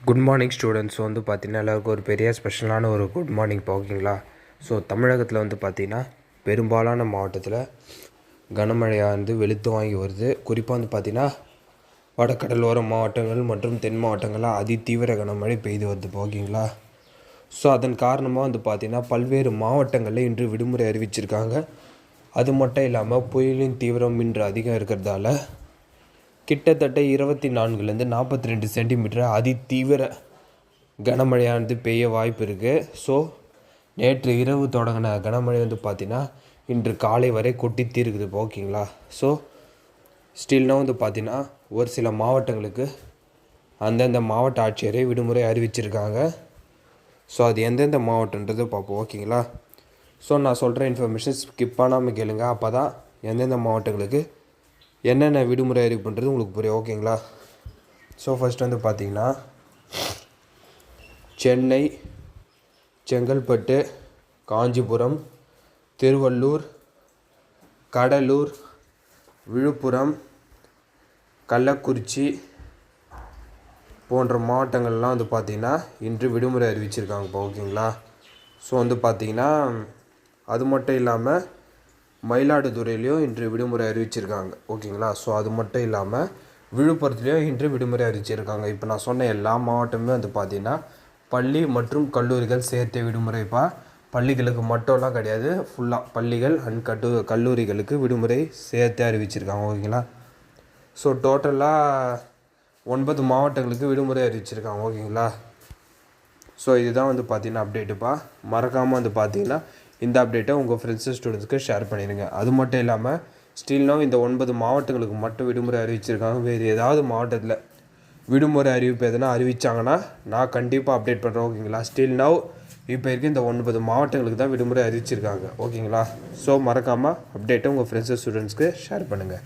Good morning students வந்து பார்த்தீங்கன்னா எல்லாருக்கும் ஒரு பெரிய ஸ்பெஷலான ஒரு குட் மார்னிங் ஓகேங்களா. ஸோ தமிழகத்தில் வந்து பார்த்திங்கன்னா பெரும்பாலான மாவட்டத்தில் கனமழையாக வெளுத்து வாங்கி வருது. குறிப்பாக வந்து பார்த்திங்கன்னா வடகடலோர மாவட்டங்கள் மற்றும் தென் மாவட்டங்களில் அதிதீவிர கனமழை பெய்து வருது ஓகேங்களா. ஸோ அதன் காரணமாக வந்து பார்த்திங்கன்னா பல்வேறு மாவட்டங்களில் இன்று விடுமுறை அறிவிச்சிருக்காங்க. அது மட்டும் இல்லாமல் புயலின் தீவிரம் இன்று அதிகம் இருக்கிறதால கிட்டத்தட்ட 24லேருந்து 42 சென்டிமீட்டர் அதிதீவிர கனமழையானது பெய்ய வாய்ப்பு இருக்குது. ஸோ நேற்று இரவு தொடங்கின கனமழை வந்து பார்த்திங்கன்னா இன்று காலை வரை கொட்டி தீர்க்குது ஓகேங்களா. ஸோ ஸ்டில்னால் வந்து பார்த்திங்கன்னா ஒரு சில மாவட்டங்களுக்கு அந்தந்த மாவட்ட ஆட்சியரை விடுமுறை அறிவிச்சிருக்காங்க. ஸோ அது எந்தெந்த மாவட்டன்றது பார்ப்போம் ஓகேங்களா. ஸோ நான் சொல்கிற இன்ஃபர்மேஷன் ஸ்கிப் பண்ணாமல் கேளுங்க. அப்போ தான் எந்தெந்த மாவட்டங்களுக்கு என்னென்ன விடுமுறை அறிவிப்புன்றது உங்களுக்கு புரியும் ஓகேங்களா. ஸோ ஃபஸ்ட் வந்து பார்த்திங்கன்னா சென்னை, செங்கல்பட்டு, காஞ்சிபுரம், திருவள்ளூர், கடலூர், விழுப்புரம், கள்ளக்குறிச்சி போன்ற மாவட்டங்கள்லாம் வந்து பார்த்திங்கன்னா இன்று விடுமுறை அறிவிச்சிருக்காங்க ஓகேங்களா. ஸோ வந்து பார்த்திங்கன்னா அது மட்டும் இல்லாமல் மயிலாடுதுறையிலையும் இன்று விடுமுறை அறிவிச்சிருக்காங்க ஓகேங்களா. ஸோ அது மட்டும் இல்லாமல் விழுப்புரத்துலேயும் இன்று விடுமுறை அறிவிச்சிருக்காங்க. இப்போ நான் சொன்ன எல்லா மாவட்டமுமே வந்து பார்த்திங்கன்னா பள்ளி மற்றும் கல்லூரிகள் சேர்த்து விடுமுறைப்பா. பள்ளிகளுக்கு மட்டும்லாம் கிடையாது, ஃபுல்லாக பள்ளிகள் அண்ட் கல்லூரிகளுக்கு விடுமுறை சேர்த்து அறிவிச்சிருக்காங்க ஓகேங்களா. ஸோ டோட்டலாக 9 மாவட்டங்களுக்கு விடுமுறை அறிவிச்சிருக்காங்க ஓகேங்களா. ஸோ இதுதான் வந்து பார்த்திங்கன்னா அப்டேட்டுப்பா. மறக்காமல் வந்து பார்த்திங்கன்னா இந்த அப்டேட்டை உங்கள் ஃப்ரெண்ட்ஸு ஸ்டூடெண்ட்ஸ்க்கு ஷேர் பண்ணிடுங்க. அது மட்டும் இல்லாமல் ஸ்டில் நவ் இந்த 9 மாவட்டங்களுக்கு மட்டும் விடுமுறை அறிவிச்சிருக்காங்க. வேறு ஏதாவது மாவட்டத்தில் விடுமுறை அறிவிப்பு எதுனா அறிவித்தாங்கன்னா நான் கண்டிப்பாக அப்டேட் பண்ணுறேன் ஓகேங்களா. ஸ்டில் நவ் இப்போ இருக்க இந்த 9 மாவட்டங்களுக்கு தான் விடுமுறை அறிவிச்சிருக்காங்க ஓகேங்களா. ஸோ மறக்காமல் அப்டேட்டை உங்கள் ஃப்ரெண்ட்ஸு ஸ்டூடெண்ட்ஸ்க்கு ஷேர் பண்ணுங்கள்.